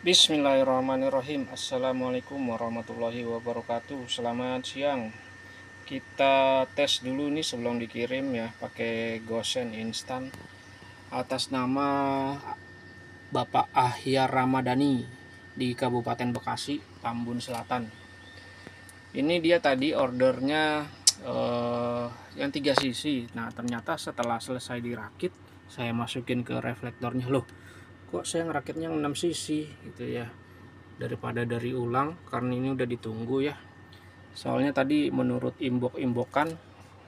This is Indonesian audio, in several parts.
Bismillahirrahmanirrahim. Assalamualaikum warahmatullahi wabarakatuh. Selamat siang. Kita tes dulu nih sebelum dikirim ya, pakai Gosen instan atas nama Bapak Ahyar Ramadhani di Kabupaten Bekasi, Tambun Selatan. Ini dia tadi ordernya yang 3 sisi. Nah, ternyata setelah selesai dirakit, saya masukin ke reflektornya. Loh, kok saya ngerakitnya 6 sisi gitu ya, daripada dari ulang, karena ini udah ditunggu ya. Soalnya tadi menurut imbok-imbokan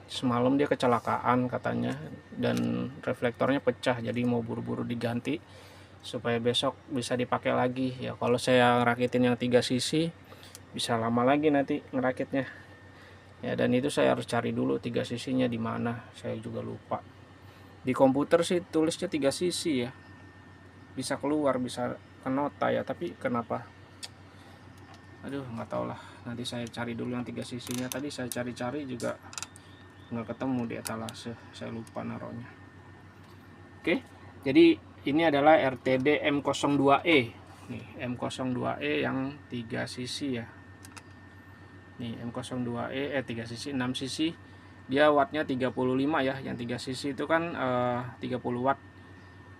semalam dia kecelakaan katanya, dan reflektornya pecah, jadi mau buru-buru diganti supaya besok bisa dipakai lagi ya. Kalau saya ngerakitin yang 3 sisi bisa lama lagi nanti ngerakitnya ya, dan itu saya harus cari dulu 3 sisinya di mana, saya juga lupa. Di komputer sih tulisnya 3 sisi ya, bisa keluar, bisa ke nota ya, tapi kenapa, aduh nggak tau lah, nanti saya cari dulu yang 3 sisinya. Tadi saya cari-cari juga nggak ketemu di etalase, saya lupa naruhnya. Oke, jadi ini adalah RTD M02E nih, M02E yang 3 sisi ya. Nih M02E 3 sisi, 6 sisi, dia wattnya 35 ya. Yang 3 sisi itu kan 30 watt,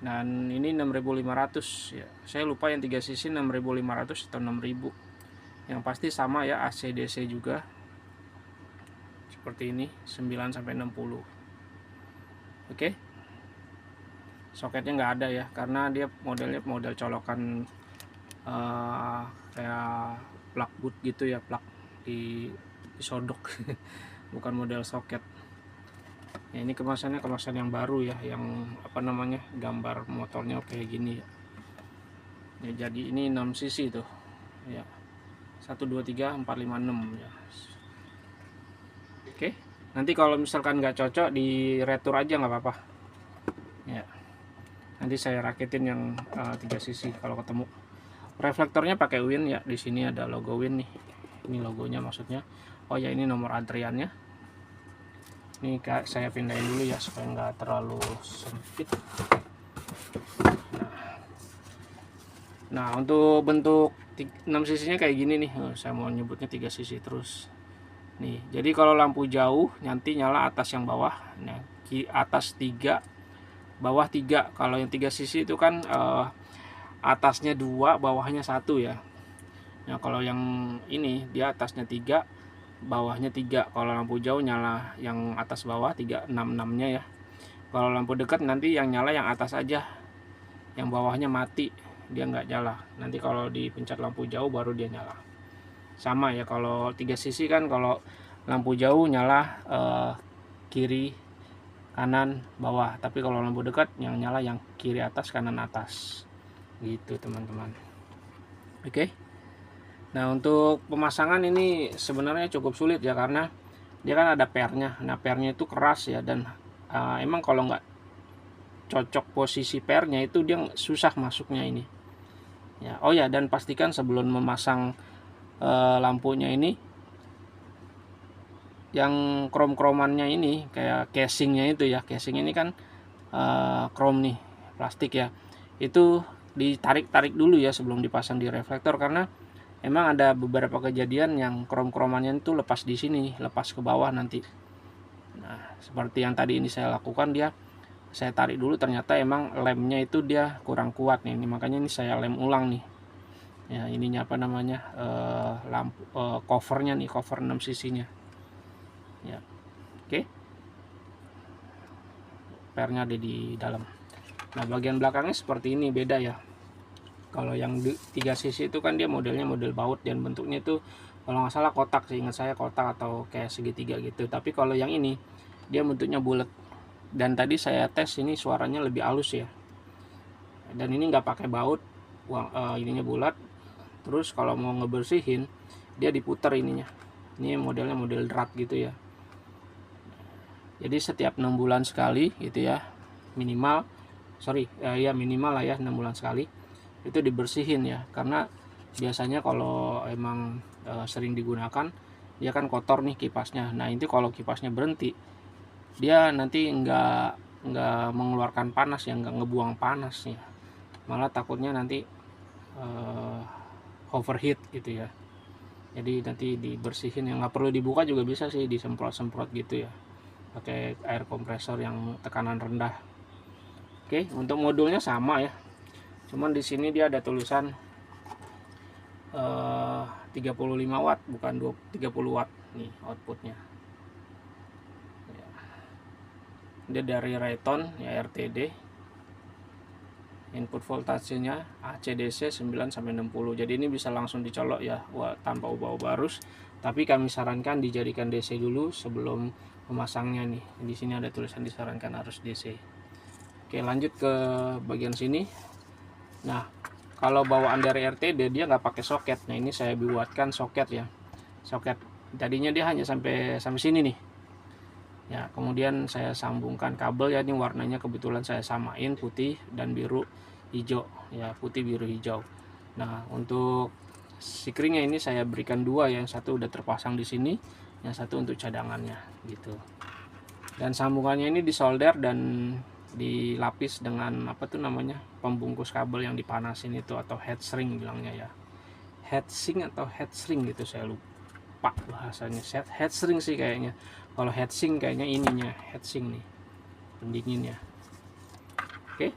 dan ini 6500 ya. Saya lupa yang 3 sisi 6500 atau 6000. Yang pasti sama ya, AC DC juga seperti ini, 9 sampai 60. Oke. Soketnya nggak ada ya, karena dia modelnya model colokan kayak plug boot gitu ya, plug disodok bukan model soket ya. Ini kemasannya kemasan yang baru ya, yang apa namanya, gambar motornya kayak gini ya. Jadi ini 6 cc tuh ya, 1 2 3 4 5 6 ya. Oke, nanti kalau misalkan nggak cocok di retur aja, nggak apa-apa ya. Nanti saya rakitin yang 3 sisi kalau ketemu. Reflektornya pakai Win ya, di sini ada logo Win nih. Ini logonya maksudnya. Oh ya, ini nomor antriannya. Ini saya pindahin dulu ya supaya nggak terlalu sempit. Nah, untuk bentuk 6 sisinya kayak gini nih. Saya mau nyebutnya 3 sisi terus. Nih, jadi kalau lampu jauh nanti nyala atas yang bawah. Nah, atas 3, bawah 3. Kalau yang 3 sisi itu kan atasnya 2, bawahnya 1 ya. Nah, kalau yang ini dia atasnya 3, bawahnya 3. Kalau lampu jauh nyala yang atas bawah 3, 6-6-nya ya. Kalau lampu dekat nanti yang nyala yang atas aja, yang bawahnya mati, dia nggak nyala. Nanti kalau dipencet lampu jauh baru dia nyala. Sama ya, kalau 3 sisi kan kalau lampu jauh nyala kiri, kanan, bawah. Tapi kalau lampu dekat yang nyala yang kiri atas, kanan atas. Gitu teman-teman. Oke. Nah, untuk pemasangan ini sebenarnya cukup sulit ya, karena dia kan ada pernya. Nah, pernya itu keras ya, dan emang kalau nggak cocok posisi pernya itu dia susah masuknya ini ya. Oh ya, dan pastikan sebelum memasang lampunya ini, yang krom-kromannya ini kayak casingnya itu ya, casing ini kan krom nih, plastik ya, itu ditarik-tarik dulu ya sebelum dipasang di reflektor, karena emang ada beberapa kejadian yang krom-kromannya itu lepas di sini, lepas ke bawah nanti. Nah, seperti yang tadi ini saya lakukan, saya tarik dulu, ternyata emang lemnya itu dia kurang kuat nih. Ini makanya ini saya lem ulang nih. Ya, ininya apa namanya, lampu covernya nih, cover 6 sisinya. Ya. Oke. Pernya ada di dalam. Nah, bagian belakangnya seperti ini, beda ya. Kalau yang 3 sisi itu kan dia modelnya model baut, dan bentuknya itu kalau nggak salah kotak sih, ingat saya kotak atau kayak segitiga gitu. Tapi kalau yang ini dia bentuknya bulat, dan tadi saya tes ini suaranya lebih halus ya. Dan ini nggak pakai baut, ininya bulat. Terus kalau mau ngebersihin dia diputar ininya. Ini modelnya model drat gitu ya. Jadi setiap 6 bulan sekali gitu ya, minimal minimal lah ya, 6 bulan sekali itu dibersihin ya, karena biasanya kalau emang sering digunakan dia kan kotor nih kipasnya. Nah, itu kalau kipasnya berhenti dia nanti nggak mengeluarkan panas ya, nggak ngebuang panas ya, malah takutnya nanti overheat gitu ya. Jadi nanti dibersihin, yang nggak perlu dibuka juga bisa sih, disemprot-semprot gitu ya, pakai air kompresor yang tekanan rendah. Oke, untuk modulnya sama ya, cuman di sini dia ada tulisan 35 watt bukan 30 watt nih outputnya ya. Dia dari Rayton ya, RTD. Input voltasenya AC/DC 9-60. Jadi ini bisa langsung dicolok ya, tanpa ubah-ubah arus. Tapi kami sarankan dijadikan DC dulu sebelum memasangnya nih. Di sini ada tulisan disarankan arus DC. Oke, lanjut ke bagian sini. Nah, kalau bawaan dari RTD dia nggak pakai soket. Nah, ini saya buatkan soket ya. Soket tadinya dia hanya sampai sini nih. Ya, kemudian saya sambungkan kabel ya, ini warnanya kebetulan saya samain putih dan biru hijau ya, putih biru hijau. Nah, untuk sikringnya ini saya berikan dua, yang satu udah terpasang di sini, yang satu untuk cadangannya gitu. Dan sambungannya ini disolder dan dilapis dengan apa tuh namanya, pembungkus kabel yang dipanasin itu, atau heatshrink bilangnya ya, heatsink atau heatshrink gitu, saya lupa bahasanya. Heatshrink sih kayaknya. Kalau heatsink kayaknya ininya heatsink nih, pendinginnya. Oke.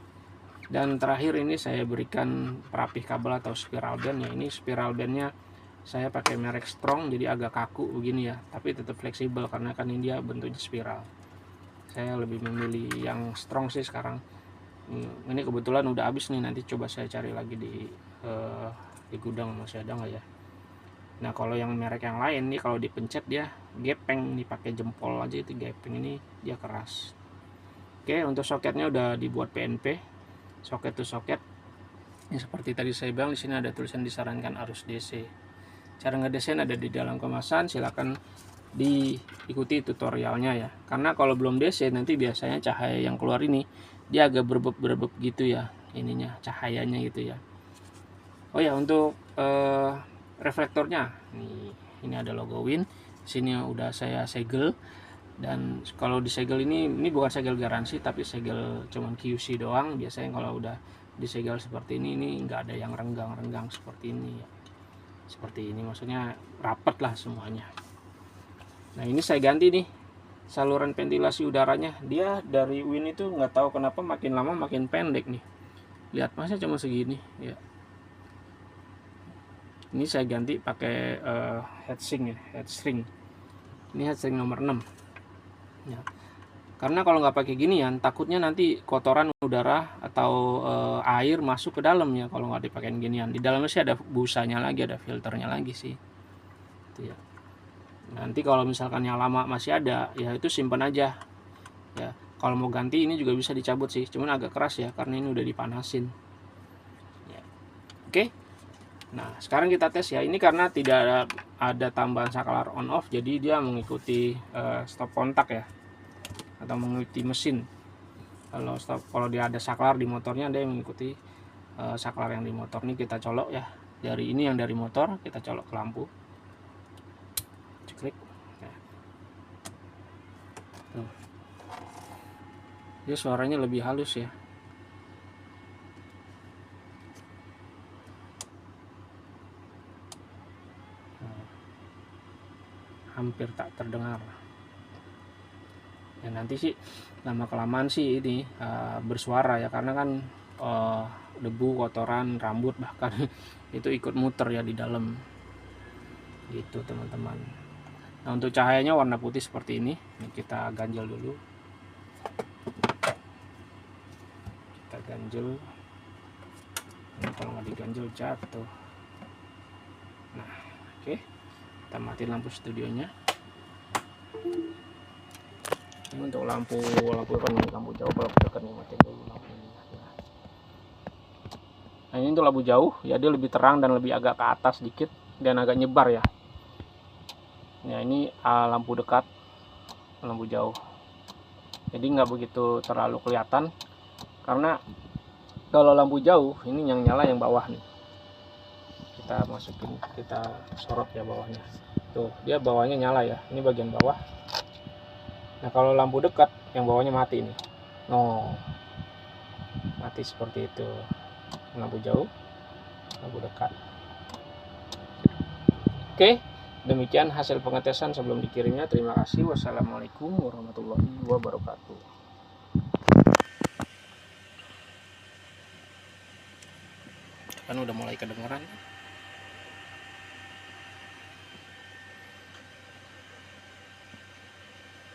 Dan terakhir ini saya berikan perapih kabel atau spiral band ya. Ini spiral bandnya saya pakai merek Strong, jadi agak kaku begini ya, tapi tetap fleksibel karena kan ini dia bentuknya spiral. Saya lebih memilih yang Strong sih sekarang. Ini kebetulan udah habis nih, nanti coba saya cari lagi di gudang masih ada nggak ya. Nah, kalau yang merek yang lain nih, kalau dipencet dia gepeng nih, pakai jempol aja itu gepeng, ini dia keras. Oke, untuk soketnya udah dibuat PNP. Soket to soket. Ini seperti tadi saya bilang, di sini ada tulisan disarankan arus DC. Cara ngedesain ada di dalam kemasan, silakan diikuti tutorialnya ya. Karena kalau belum DC nanti biasanya cahaya yang keluar ini dia agak berebep gitu ya, ininya cahayanya gitu ya. Oh ya, untuk reflektornya nih, ini ada logo Win. Sini udah saya segel, dan kalau disegel ini bukan segel garansi tapi segel cuman QC doang. Biasanya kalau udah disegel seperti ini nggak ada yang renggang-renggang seperti ini ya. Seperti ini maksudnya rapat lah semuanya. Nah, ini saya ganti nih saluran ventilasi udaranya. Dia dari Win itu nggak tahu kenapa makin lama makin pendek nih. Lihat, masa cuma segini ya. Ini saya ganti pakai heatsink ya, heatshrink. Ini heatshrink nomor 6 ya. Karena kalau nggak pakai gini ya, takutnya nanti kotoran udara atau air masuk ke dalam ya kalau nggak dipakein ginian. Di dalamnya sih ada busanya lagi, ada filternya lagi sih itu ya. Nanti kalau misalkan yang lama masih ada ya, itu simpan aja ya. Kalau mau ganti ini juga bisa dicabut sih, cuman agak keras ya karena ini udah dipanasin ya. Oke. Nah, sekarang kita tes ya. Ini karena tidak ada tambahan saklar on off, jadi dia mengikuti stop kontak ya, atau mengikuti mesin. Kalau dia ada saklar di motornya, dia mengikuti saklar yang di motor. Ini kita colok ya, dari ini yang dari motor kita colok ke lampu, klik ya. Tuh. Dia suaranya lebih halus ya. Hampir tak terdengar ya. Nanti sih lama kelamaan sih ini bersuara ya, karena kan debu, kotoran, rambut bahkan itu ikut muter ya di dalam gitu teman-teman. Nah, untuk cahayanya warna putih seperti ini kita ganjel dulu, kita ganjel. Ini kalau nggak diganjel jatuh. Nah, oke, kita matiin lampu studionya. Ini untuk lampu kan lampu jauh, kalau dekat nih matiin dulu lampunya ya. Nah, ini untuk lampu jauh ya, dia lebih terang dan lebih agak ke atas dikit dan agak nyebar ya. Ya, ini lampu dekat, lampu jauh, jadi nggak begitu terlalu kelihatan. Karena kalau lampu jauh ini yang nyala yang bawah nih, kita masukin, kita sorot ya bawahnya. Tuh, dia bawahnya nyala ya, ini bagian bawah. Nah, kalau lampu dekat yang bawahnya mati nih. No, mati seperti itu. Lampu jauh lagu dekat. Oke, demikian hasil pengetesan sebelum dikirimnya. Terima kasih. Wassalamualaikum warahmatullahi wabarakatuh. Kan udah mulai kedengeran.